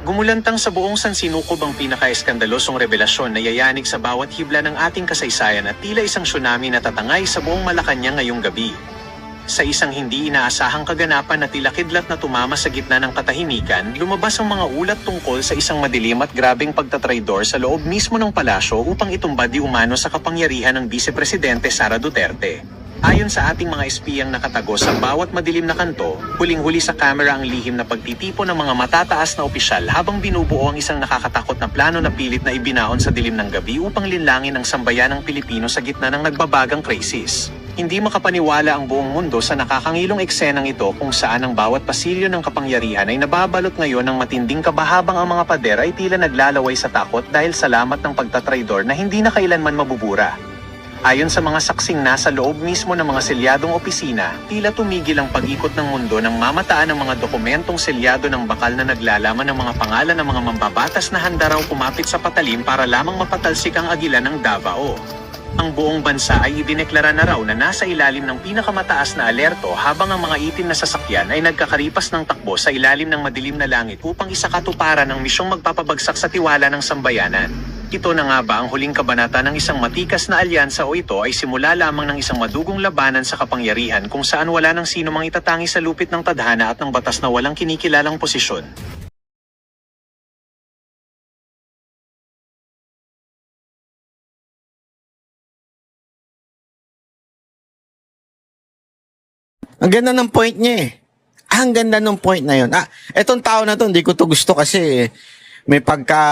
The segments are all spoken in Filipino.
Gumulantang sa buong sansinukob ang pinaka-eskandalosong revelasyon na yayanig sa bawat hibla ng ating kasaysayan at tila isang tsunami na tatangay sa buong Malacanang ngayong gabi. Sa isang hindi inaasahang kaganapan na tila kidlat na tumama sa gitna ng katahimikan, lumabas ang mga ulat tungkol sa isang madilim at grabeng pagtatraidor sa loob mismo ng palasyo upang itumbad di umano sa kapangyarihan ng Vice Presidente Sara Duterte. Ayon sa ating mga espiyang nakatago sa bawat madilim na kanto, huling-huli sa kamera ang lihim na pagtitipo ng mga matataas na opisyal habang binubuo ang isang nakakatakot na plano na pilit na ibinaon sa dilim ng gabi upang linlangin ang sambayanang Pilipino sa gitna ng nagbabagang krisis. Hindi makapaniwala ang buong mundo sa nakakangilong eksenang ito kung saan ang bawat pasilyo ng kapangyarihan ay nababalot ngayon ng matinding kabahabang ang mga pader ay tila naglalaway sa takot dahil salamat ng pagtatraidor na hindi na kailanman mabubura. Ayon sa mga saksing nasa loob mismo ng mga selyadong opisina, tila tumigil ang pag-ikot ng mundo nang mamataan ng mga dokumentong selyado ng bakal na naglalaman ng mga pangalan ng mga mambabatas na handa raw kumapit sa patalim para lamang mapatalsik ang agilan ng Davao. Ang buong bansa ay idineklara na raw na nasa ilalim ng pinakamataas na alerto habang ang mga itim na sasakyan ay nagkakaripas ng takbo sa ilalim ng madilim na langit upang isakatuparan ng misyong magpapabagsak sa tiwala ng sambayanan. Ito na nga ba ang huling kabanata ng isang matikas na alyansa o ito ay simula lamang ng isang madugong labanan sa kapangyarihan kung saan wala ng sino mang itatangi sa lupit ng tadhana at ng batas na walang kinikilalang posisyon? Ang ganda ng point niya eh. Ang ganda ng point na yun. Etong tao na to, hindi ko to gusto kasi may pagka,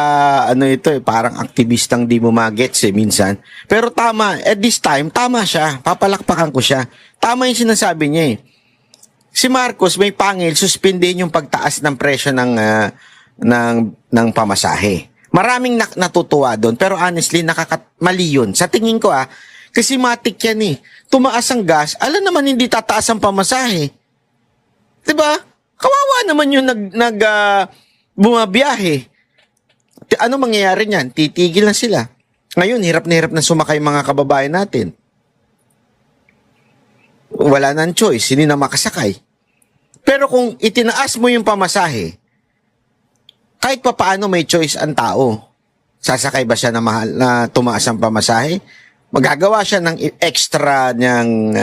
ito parang aktivistang di mo magets minsan. Pero tama, at this time, tama siya. Papalakpakan ko siya. Tama yung sinasabi niya eh. Si Marcos may pangil, suspendin yung pagtaas ng presyo ng pamasahe. Maraming natutuwa doon, pero honestly, mali yun. Sa tingin ko kasi matik yan eh. Tumaas ang gas, alam naman hindi tataas ang pamasahe. Diba? Kawawa naman yung bumabiyahe. Ano mangyayari niyan? Titigil na sila. Ngayon, hirap na sumakay mga kababayan natin. Wala nang choice, hindi na makasakay. Pero kung itinaas mo yung pamasahe, kahit pa paano may choice ang tao. Sasakay ba siya na mahal na tumaas ang pamasahe? Magagawa siya ng extra niyang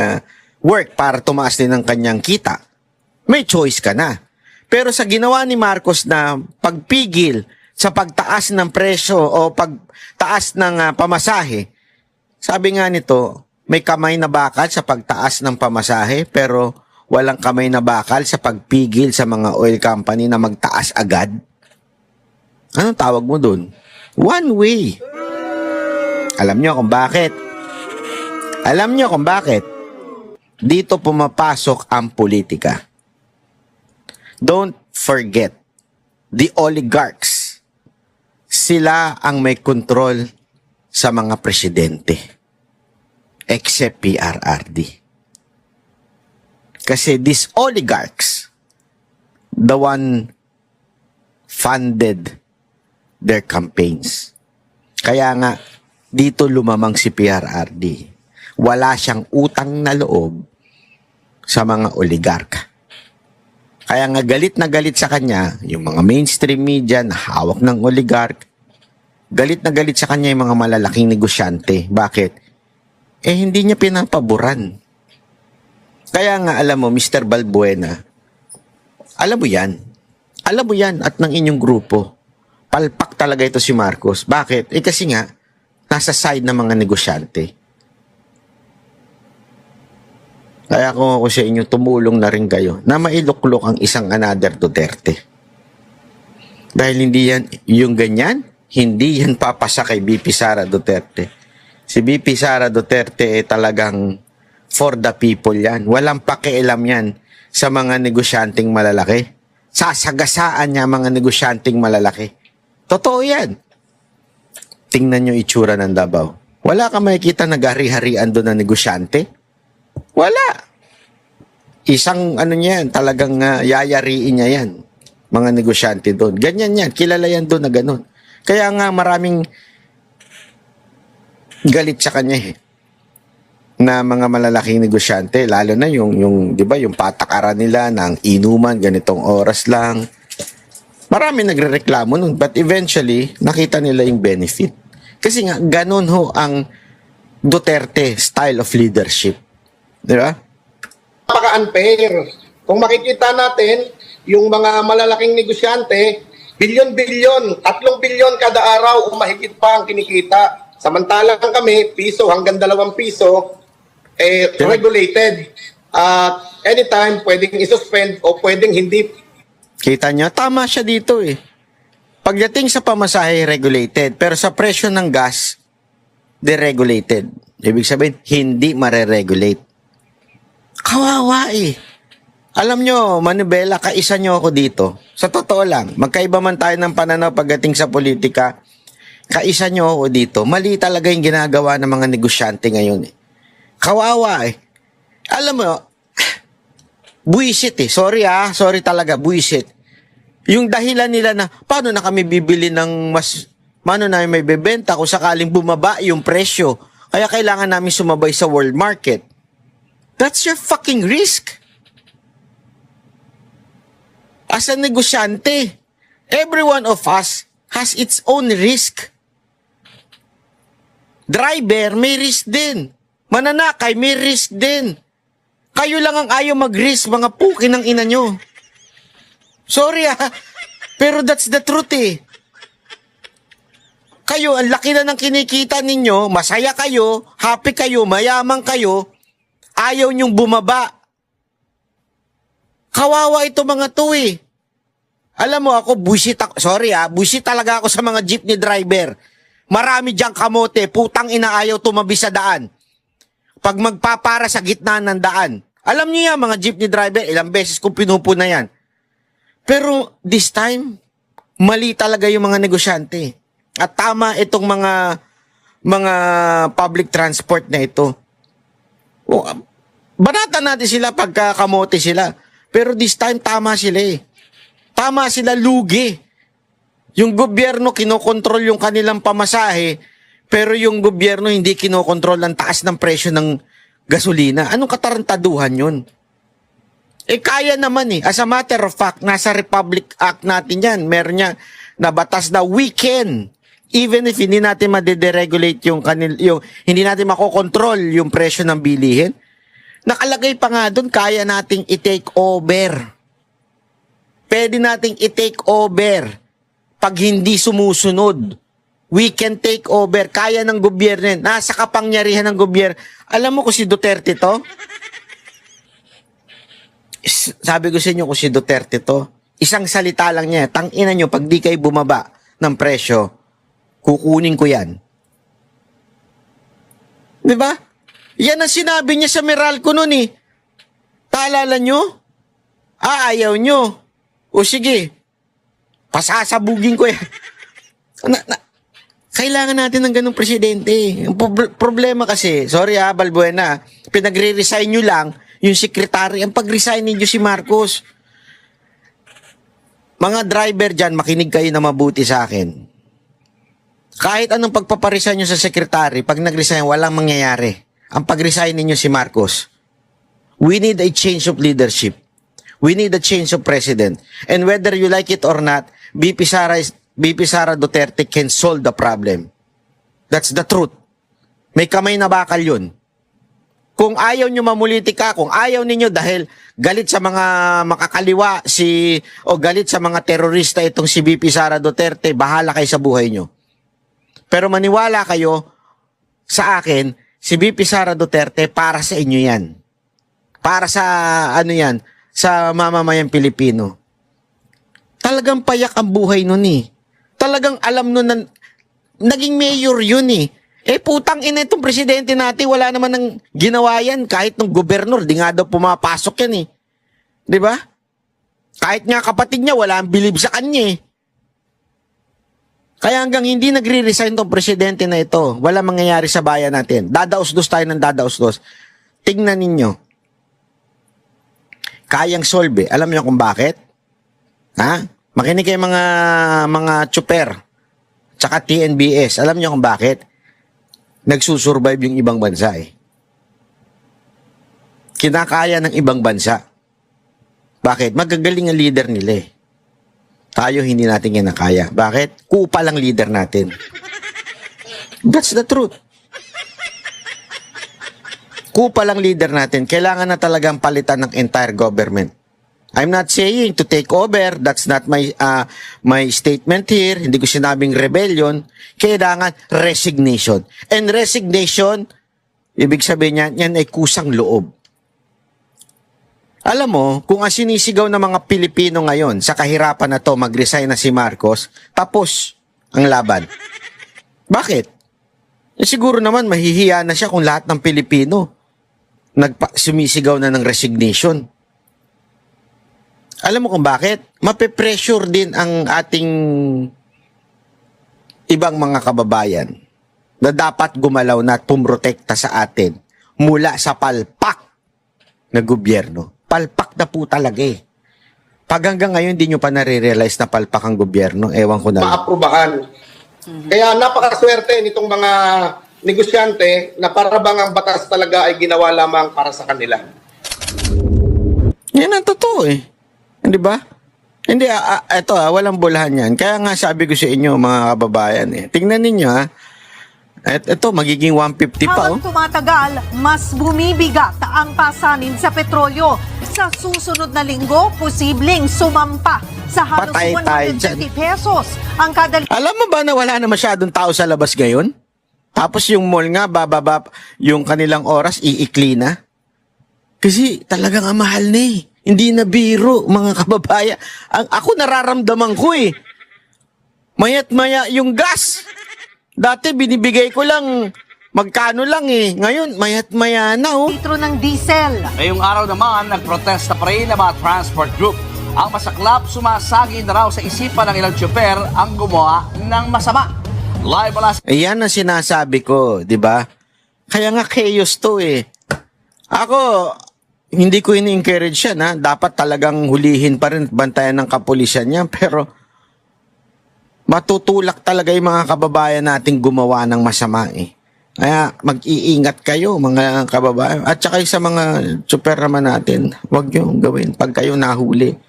work para tumaas din ang kanyang kita. May choice ka na. Pero sa ginawa ni Marcos na pagpigil sa pagtaas ng presyo o pagtaas ng pamasahe, sabi nga nito, may kamay na bakal sa pagtaas ng pamasahe pero walang kamay na bakal sa pagpigil sa mga oil company na magtaas agad. Anong tawag mo dun? One way. Alam nyo kung bakit? Alam nyo kung bakit? Dito pumapasok ang politika. Don't forget, the oligarchs, sila ang may kontrol sa mga presidente. Except PRRD. Kasi these oligarchs, the one funded their campaigns. Kaya nga, dito lumamang si PRRD. Wala siyang utang na loob sa mga oligarka. Kaya nga galit na galit sa kanya, yung mga mainstream media na hawak ng oligark, galit na galit sa kanya yung mga malalaking negosyante. Bakit? Hindi niya pinapaboran. Kaya nga alam mo, Mr. Balbuena, alam mo yan. Alam mo yan at ng inyong grupo. Palpak talaga ito si Marcos. Bakit? Kasi nga, nasa side ng mga negosyante. Kaya kung ako sa inyo, tumulong na rin kayo na mailuklok ang isang another Duterte. Dahil hindi yan, yung ganyan, hindi yan papasa kay BP Sara Duterte. Si BP Sara Duterte talagang for the people yan. Walang pakialam yan sa mga negosyanteng malalaki. Sasagasaan niya mga negosyanteng malalaki. Totoo yan. Tingnan nyo itsura ng Davao. Wala ka makikita nag-hari-harian doon na negosyante? Wala. Isang niyan, talagang yayariin niya yan. Mga negosyante doon. Ganyan yan. Kilala yan doon na ganun. Kaya nga maraming galit sa kanya na mga malalaking negosyante, lalo na yung 'di ba, yung patakaran nila ng inuman ganitong oras lang. Marami nagrereklamo nun, but eventually, nakita nila yung benefit. Kasi nga, ganun ho ang Duterte style of leadership. Di ba? Napaka-unfair. Kung makikita natin, yung mga malalaking negosyante, bilyon-bilyon, 3 bilyon kada araw o mahigit pa ang kinikita. Samantalang kami, piso hanggang 2 piso, regulated. Anytime, pwedeng isuspend o pwedeng hindi. Kita nyo, tama siya dito eh. Pagdating sa pamasahe, regulated. Pero sa presyo ng gas, deregulated. Ibig sabihin, hindi mareregulate. Kawawa eh. Alam nyo, Manubela, kaisa nyo ako dito. Sa totoo lang, magkaiba man tayo ng pananaw pagdating sa politika, kaisa nyo ako dito. Mali talaga yung ginagawa ng mga negosyante ngayon eh. Kawawa eh. Alam mo, buisit eh. Sorry talaga, buisit. Yung dahilan nila na, paano na kami bibili ng paano na may bebenta kung sakaling bumaba yung presyo. Kaya kailangan namin sumabay sa world market. That's your fucking risk. As a negosyante, every one of us has its own risk. Driver, may risk din. Mananakay, may risk din. Kayo lang ang ayaw mag-risk, mga puki ng ina nyo. Sorry pero that's the truth eh. Kayo, ang laki na ng kinikita ninyo, masaya kayo, happy kayo, mayaman kayo, ayaw nyong bumaba. Kawawa ito mga to eh. Alam mo ako, buisit talaga ako sa mga jeepney driver. Marami diyang kamote, putang ina ayaw tumabi sa daan. Pag magpapara sa gitna ng daan. Alam niyo yan, mga jeepney driver, ilang beses kong pinupuna yan. Pero this time, mali talaga yung mga negosyante. At tama itong mga public transport na ito. Banatan natin sila pagka kamote sila. Pero this time, tama sila eh. Tama sila, lugi. Yung gobyerno kinokontrol yung kanilang pamasahe, pero yung gobyerno hindi kinokontrol ang taas ng presyo ng gasolina. Anong katarantaduhan yun? Kaya naman eh. As a matter of fact, nasa Republic Act natin yan. Meron niya na batas na we can, even if hindi natin ma-deregulate hindi natin makokontrol yung presyo ng bilihin, nakalagay pa nga doon, kaya nating i-take over. Pwede nating i-take over pag hindi sumusunod. We can take over. Kaya ng gobyerno. Nasa kapangyarihan ng gobyerno. Alam mo kung si Duterte to? Sabi ko sa inyo kung si Duterte to, isang salita lang niya, tangina nyo, pag di kayo bumaba ng presyo, kukunin ko yan. Diba? Yan ang sinabi niya sa Meralco nun eh. Taalala nyo? Ayaw nyo. O sige, pasasabugin ko yan. Kailangan natin ng ganung presidente. Ang problema kasi, sorry Balbuena, pinagre-resign nyo lang yung sekretary. Ang pag-resign ninyo si Marcos. Mga driver dyan, makinig kayo na mabuti sa akin. Kahit anong pagpaparesign nyo sa sekretary, pag nag-resign, walang mangyayari. Ang pag-resign ninyo si Marcos. We need a change of leadership. We need a change of president. And whether you like it or not, BP Sara Duterte can solve the problem. That's the truth. May kamay na bakal yun. Kung ayaw nyo mamulitika, kung ayaw ninyo dahil galit sa mga makakaliwa o galit sa mga terorista itong si BP Sara Duterte, bahala kayo sa buhay nyo. Pero maniwala kayo sa akin, si BP Sara Duterte para sa inyo yan. Para sa sa mamamayang Pilipino. Talagang payak ang buhay nun eh. Talagang alam nun na naging mayor yun eh. Putang ina itong presidente natin, wala naman ng ginawa yan. Kahit ng gobernur, di nga daw pumapasok yan eh. Di ba? Kahit nga kapatid niya, wala ang bilib sa kanya eh. Kaya hanggang hindi nagre-resign tong presidente na ito, wala mangyayari sa bayan natin. Dadaos-dos tayo ng dadaos-dos. Tingnan ninyo. Kayang solve. Alam niyo kung bakit? Ha? Makinig kayo mga tsuper tsaka TNBS. Alam niyo kung bakit? Nagsusurvive yung ibang bansa eh. Kinakaya ng ibang bansa. Bakit? Magagaling ang leader nila eh. Tayo hindi natin kinakaya. Bakit? Kupa lang leader natin. That's the truth. Kupa lang leader natin. Kailangan na talagang palitan ng entire government. I'm not saying to take over. That's not my my statement here. Hindi ko sinabing rebellion. Kailangan resignation. And resignation, ibig sabihin niyan, yan ay kusang loob. Alam mo, kung ang sinisigaw ng mga Pilipino ngayon sa kahirapan na to, mag-resign na si Marcos, tapos ang laban. Bakit? Siguro naman mahihiya na siya kung lahat ng Pilipino sumisigaw na ng resignation. Alam mo kung bakit? Mape-pressure din ang ating ibang mga kababayan na dapat gumalaw na at pumrotekta sa atin mula sa palpak na gobyerno. Palpak na po talaga eh. Pag hanggang ngayon di nyo pa nare-realize na palpak ang gobyerno, ewan ko na lang. Maaprubahan. Kaya napakaswerte nitong mga negosyante na para bang ang batas talaga ay ginawa lamang para sa kanila. Yan ang totoo eh. Hindi ba? Hindi, eto walang bulahan yan. Kaya nga sabi ko sa inyo mga kababayan eh. Tingnan ninyo ha. Ito, magiging 150 pa oh. Habang tumatagal, mas bumibigat ang pasanin sa petrolyo. Sa susunod na linggo, posibleng sumampa sa halos Patay tayo 150 pesos ang kada Alam mo ba na wala na masyadong tao sa labas ngayon? Tapos yung mall nga, bababa yung kanilang oras, iikli na. Kasi talagang ang mahal na eh. Hindi na biro, mga kababayan. Ako nararamdaman ko eh. Mayat maya yung gas. Dati binibigay ko lang, magkano lang eh. Ngayon, mayat maya na oh. litro ng diesel. Ngayong araw naman, nagprotesta pa rin ang mga transport group. Ang masaklap, sumasagi na raw sa isipan ng ilang tsuper ang gumawa ng masama. Live mula sa Ayan ang sinasabi ko, di ba? Kaya nga chaos to eh. Ako, hindi ko ini-encourage yan ha. Dapat talagang hulihin pa rin, bantayan ng kapulisan yan. Pero, matutulak talaga yung mga kababayan nating gumawa ng masama eh. Kaya mag-iingat kayo mga kababayan. At saka sa mga tsuper naman natin, huwag nyo gawin pag kayo nahuli.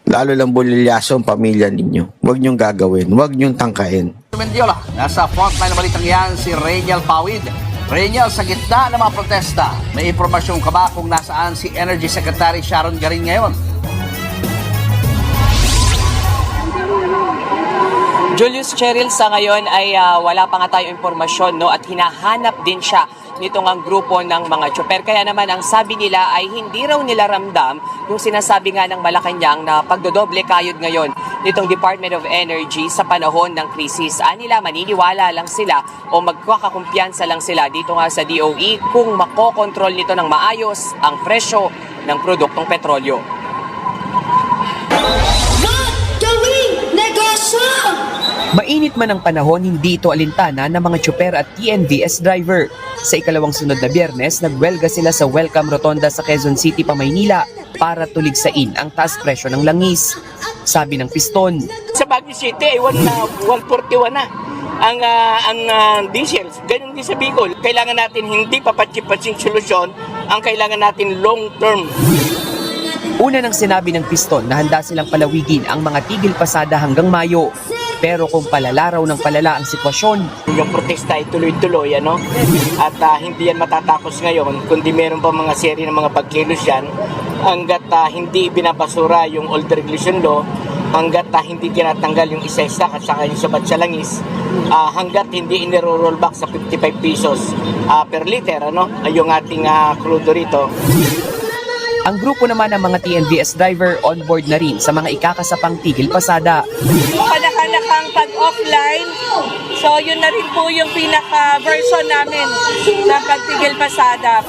Lalo lang bulilyaso ang pamilya ninyo. Huwag nyo gagawin. Huwag nyo tangkain. Mendiola. Nasa frontline na balitang yan si Reynel Pawid. Reynel, sa gitna ng mga protesta, may impormasyon ka ba kung nasaan si Energy Secretary Sharon Garin ngayon? Julius Cheryl, sa ngayon ay wala pa nga tayong impormasyon, no, at hinahanap din siya nitong ang grupo ng mga tsuper. Kaya naman ang sabi nila ay hindi raw nila ramdam yung sinasabi nga ng Malacanang na pagdodoble kayod ngayon nitong Department of Energy sa panahon ng krisis. Nila maniniwala lang sila o magkakakumpiyansa lang sila dito nga sa DOE kung makokontrol nito ng maayos ang presyo ng produktong petrolyo. Mainit man ang panahon, hindi ito alintana ng mga tsuper at TNVS driver. Sa ikalawang sunod na Biyernes, nagwelga sila sa Welcome Rotonda sa Quezon City, Maynila para tuligsain ang taas presyo ng langis. Sabi ng piston, Sa Baguio City ay 141 na ang diesel. Ganun din sa Bicol. Kailangan natin hindi papatsi-patsing solusyon, ang kailangan natin long term. una nang sinabi ng piston na handa silang palawigin ang mga tigil pasada hanggang Mayo. Pero kung palala raw ng palala ang sitwasyon, Yung protesta ay tuloy-tuloy, ano? At hindi yan matatapos ngayon, kundi meron pa mga seri ng mga pagkilos yan, hanggat hindi binabasura yung old regulation law, hanggat hindi tinatanggal yung isa-isa at saka yung sabat sa langis, hanggat hindi iniro-roll back sa 55 pesos per liter, ano? Yung ating crudo rito. ang grupo naman ng mga TNVS driver on board na rin sa mga ikakasapang tigil pasada. Kanak-kanakang pag-offline. So, yun na rin po yung pinaka-version namin na pagtigil pasada.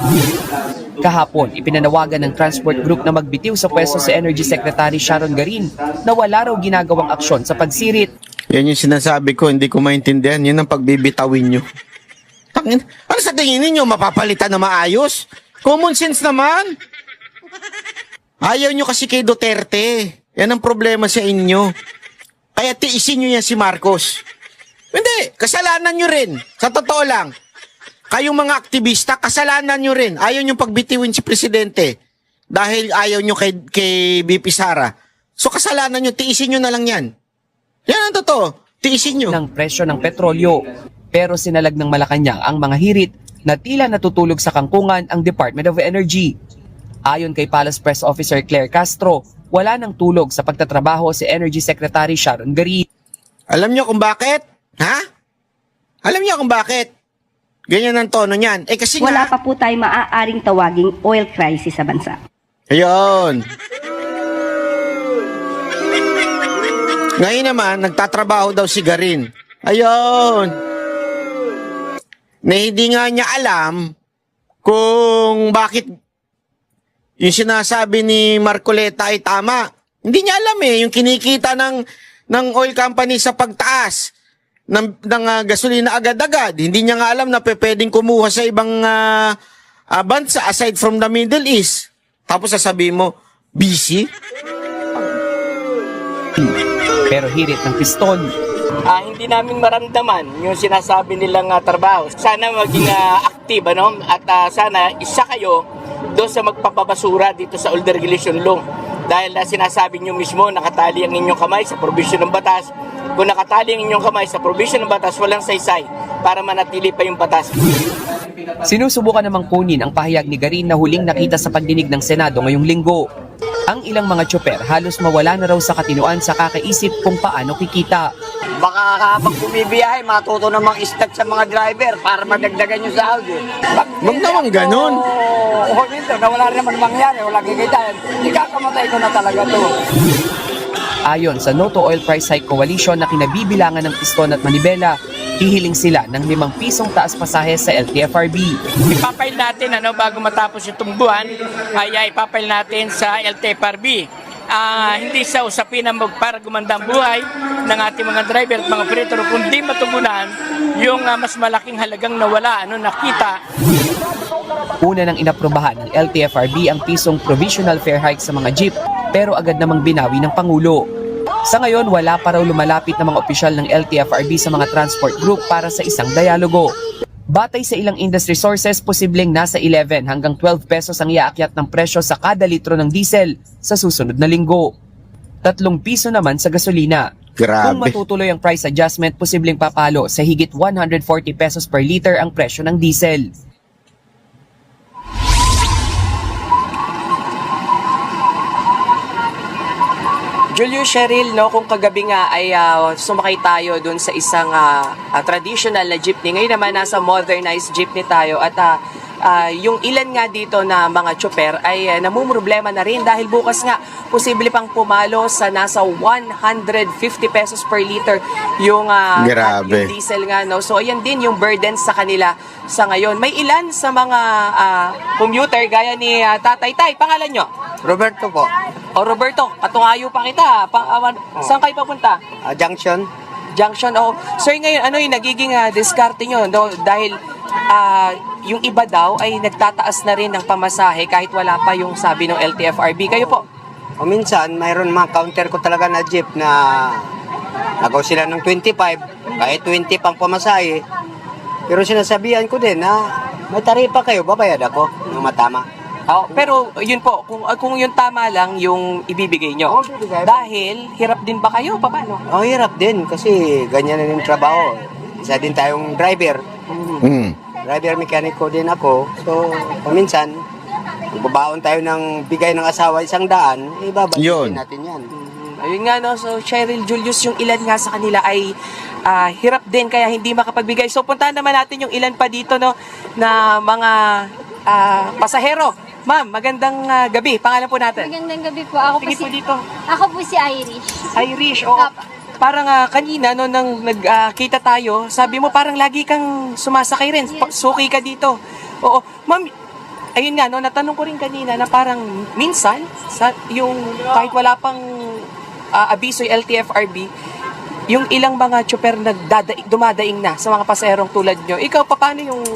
Kahapon, ipinanawagan ng transport group na magbitiw sa pwesto si Energy Secretary Sharon Garin na wala raw ginagawang aksyon sa pagsirit. Yan yung sinasabi ko, hindi ko maintindihan. Yan ang pagbibitawin nyo. Ano sa tingin ninyo, mapapalitan na maayos? Common sense naman. Ayaw nyo kasi kay Duterte. Yan ang problema sa inyo. Kaya tiisin nyo yan si Marcos. Hindi, kasalanan nyo rin. Sa totoo lang. Kayong mga aktivista, kasalanan nyo rin. Ayaw nyo pagbitiwin si Presidente. Dahil ayaw nyo kay BP Sara. So kasalanan nyo, tiisin nyo na lang yan. Yan ang totoo. Tiisin nyo. ng presyo ng petrolyo. Pero sinalag ng Malacanang ang mga hirit na tila natutulog sa kangkungan ang Department of Energy. Ayon kay Palace Press Officer Claire Castro, wala nang tulog sa pagtatrabaho si Energy Secretary Sharon Garin. Alam nyo kung bakit? Ha? Alam nyo kung bakit? Ganyan ang tono niyan. Kasi Wala nga... pa po tayo maaaring tawaging oil crisis sa bansa. Ayun. Ngayon naman, nagtatrabaho daw si Garin. Ayun. Na hindi nga niya alam kung bakit yung sinasabi ni Marcoleta ay tama. Hindi niya alam yung kinikita ng oil company sa pagtaas ng gasolina agad-agad. Hindi niya nga alam na pwedeng kumuha sa ibang bansa aside from the Middle East. Tapos sasabihin mo, busy? Pero hirit ng piston, Hindi namin maramdaman yung sinasabi nilang trabaho. Sana maging active, ano? At sana isa kayo doon sa magpapabasura dito sa Old Regulation Law. Dahil sinasabi nyo mismo, nakatali ang inyong kamay sa provision ng batas. Kung nakatali ang inyong kamay sa provision ng batas, walang saysay para manatili pa yung batas. sinusubukan namang kunin ang pahayag ni Garin na huling nakita sa pagdinig ng Senado ngayong linggo. Ang ilang mga tsoper halos mawala na raw sa katinuan sa kakaisip kung paano kikita. Baka kapag bumibiyahe, matuto namang istat sa mga driver para madagdagan yung sahod. Wag naman ganun. Oo, minto, na wala rin naman mangyari, wala kikita. Ikakamatay ko na talaga to. Ayon sa No to Oil Price Hike Coalition na kinabibilangan ng piston at manibela, hihiling sila ng 5 pisong taas pasahe sa LTFRB. Ipapail natin bago matapos itong buwan, ay ipapail natin sa LTFRB. Hindi sa usapin na para gumanda ang buhay ng ating mga driver at mga operator, kundi matugunan yung mas malaking halagang nawala, nakita. Una nang inaprubahan ng LTFRB ang pisong provisional fare hike sa mga jeep, pero agad namang binawi ng Pangulo. Sa ngayon, wala pa raw lumalapit na mga opisyal ng LTFRB sa mga transport group para sa isang dialogo. Batay sa ilang industry sources, posibleng nasa 11 hanggang 12 pesos ang iaakyat ng presyo sa kada litro ng diesel sa susunod na linggo. 3 piso naman sa gasolina. Grabe. Kung matutuloy ang price adjustment, posibleng papalo sa higit 140 pesos per liter ang presyo ng diesel. Julius, Cheryl, kung kagabi nga ay sumakay tayo dun sa isang traditional na jeepney. Ngayon naman nasa modernized jeepney tayo at yung ilan nga dito na mga tsoper ay namumroblema na rin dahil bukas nga posible pang pumalo sa nasa 150 pesos per liter yung Grabe. yung diesel nga. So ayan din yung burden sa kanila sa ngayon. May ilan sa mga commuter gaya ni Tatay Tay, pangalan nyo? Roberto po, O Roberto, katungayo pa kita. Saan kayo papunta? Junction. Junction. Sir, ngayon, ano yung nagiging diskarte nyo? Dahil yung iba daw ay nagtataas na rin ng pamasahe kahit wala pa yung sabi ng LTFRB. Kayo po? O minsan, mayroon mga counter ko talaga na jeep na nagaw sila ng 25, kahit 20 pang pamasahe. Pero sinasabihan ko din na may taripa kayo, babayad ako ng matama. Pero yun po, kung yung tama lang yung ibibigay nyo. bibigay. Dahil hirap din ba kayo? Paano? Hirap din kasi ganyan na yung trabaho. Isa din tayong driver. Driver mekaniko din ako. So, paminsan, babaon tayo ng bigay ng asawa 100, ibabalik Yun. natin yan. Ayun nga, so Cheryl, Julius, yung ilan nga sa kanila ay hirap din kaya hindi makapagbigay. So puntahan naman natin yung ilan pa dito na mga pasahero. Ma'am, magandang gabi. Pangalan po natin. Magandang gabi po. Ako po Tingin si po dito. Ako po si Irish. Irish, oo. Parang kanina, nang nagkita tayo, sabi mo parang lagi kang sumasakay rin. Suki ka dito. Oo. Ma'am, ayun nga, natanong ko rin kanina na parang minsan, yung kahit wala pang abiso yung LTFRB, yung ilang mga tsoper dumadaing na sa mga pasaherong tulad nyo. Ikaw, paano yung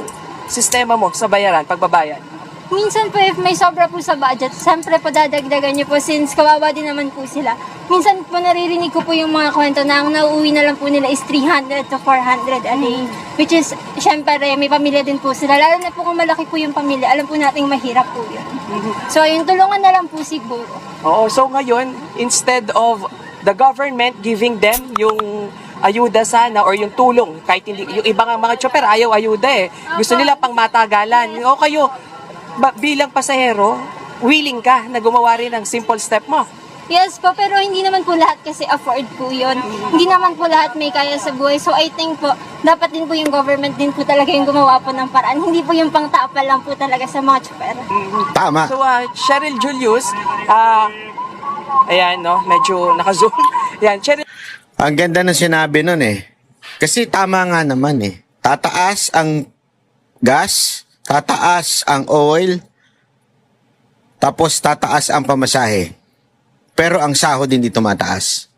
sistema mo sa bayaran, pagbabayad? Minsan po if may sobra po sa budget, siyempre po dadagdagan niyo po since kawawa din naman po sila. Minsan po naririnig ko po yung mga kwento na ang nauuwi na lang po nila is 300 to 400 a day. Which is, siyempre may pamilya din po sila. Lalo na po kung malaki po yung pamilya, alam po nating mahirap po yun. So yung tulungan na lang po siguro. Oo, so ngayon, instead of the government giving them yung ayuda sana or yung tulong, kahit hindi, yung ibang mga chopper ayaw ayuda eh. Gusto nila pang matagalan. O kayo, bilang pasahero, willing ka na gumawa rin ng simple step mo. Yes po, pero hindi naman po lahat kasi afford po yun. Hindi naman po lahat may kaya sa buhay. So I think po, dapat din po yung government din po talaga yung gumawa po ng paraan. Hindi po yung pangtapal lang po talaga sa mga chopper. Tama. So, Cheryl Julius, ayan, no, medyo naka-zoom. Ayan, Cheryl. Ang ganda ng sinabi nun eh. Kasi tama nga naman eh. Tataas ang gas, tataas ang oil, tapos tataas ang pamasahe. Pero ang sahod hindi tumataas.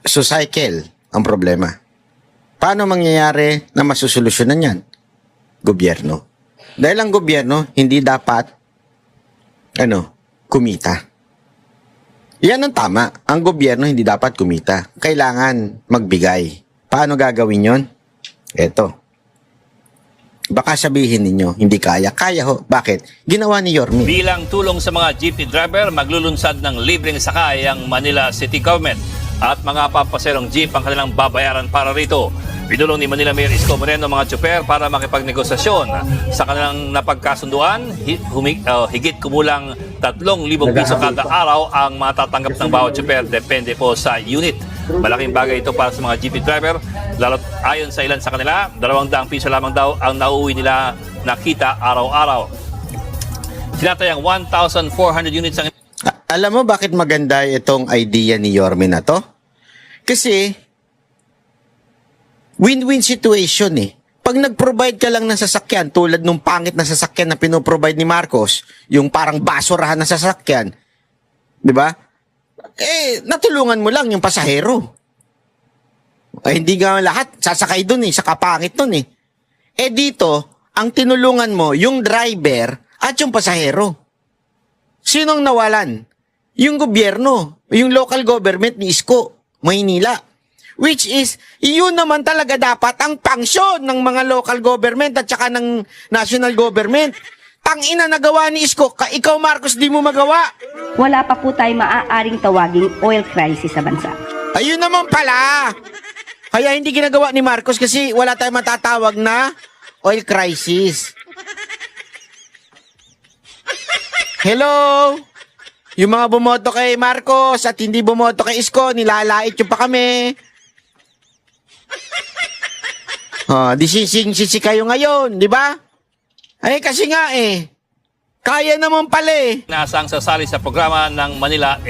So cycle ang problema. Paano mangyayari na masusolusyonan yan? Gobyerno. Dahil ang gobyerno hindi dapat kumita. Yan ang tama. Ang gobyerno hindi dapat kumita. Kailangan magbigay. Paano gagawin yon? Eto. Baka sabihin ninyo, hindi kaya. Kaya ho. Bakit? Ginawa ni Yorme. Bilang tulong sa mga jeepney driver, maglulunsad ng libreng sakay ang Manila City Government at mga pampaserong jeep ang kanilang babayaran para rito. Pinulong ni Manila Mayor Isko Moreno mga tsuper para makipagnegosasyon sa kanilang napagkasunduan. Higit kumulang 3,000 piso kada araw ang matatanggap ng bawat tsuper, depende po sa unit. Malaking bagay ito para sa mga jeepney driver, lalo't ayon sa ilan sa kanila, 200 piso lamang daw ang nauuwi nila nakita araw-araw. Tinatayang 1,400 units ang... Alam mo bakit maganda itong idea ni Yorme na to? Kasi win-win situation eh. Pag nag-provide ka lang ng sasakyan, tulad nung pangit na sasakyan na pinoprovide ni Marcos, yung parang basurahan na sasakyan, di ba? Natulungan mo lang yung pasahero. Hindi nga lahat sasakay dun eh, sa kapangit dun eh. Dito, ang tinulungan mo, yung driver at yung pasahero. Sinong nawalan? Yung gobyerno, yung local government ni Isko, Maynila. Which is, yun naman talaga dapat ang pangsyon ng mga local government at saka ng national government. Tangina nagawa ni Isko, ikaw Marcos di mo magawa. Wala pa po tayo maaaring tawaging oil crisis sa bansa. Ayun naman pala. Kaya hindi ginagawa ni Marcos kasi wala tayong matatawag na oil crisis. Hello? Yung mga bumoto kay Marcos at hindi bumoto kay Isko, nilalait yung pa kami. Di sising-sisi kayo ngayon, di ba? Ay, kasi nga kaya naman pala Nasang sasali sa programa ng Manila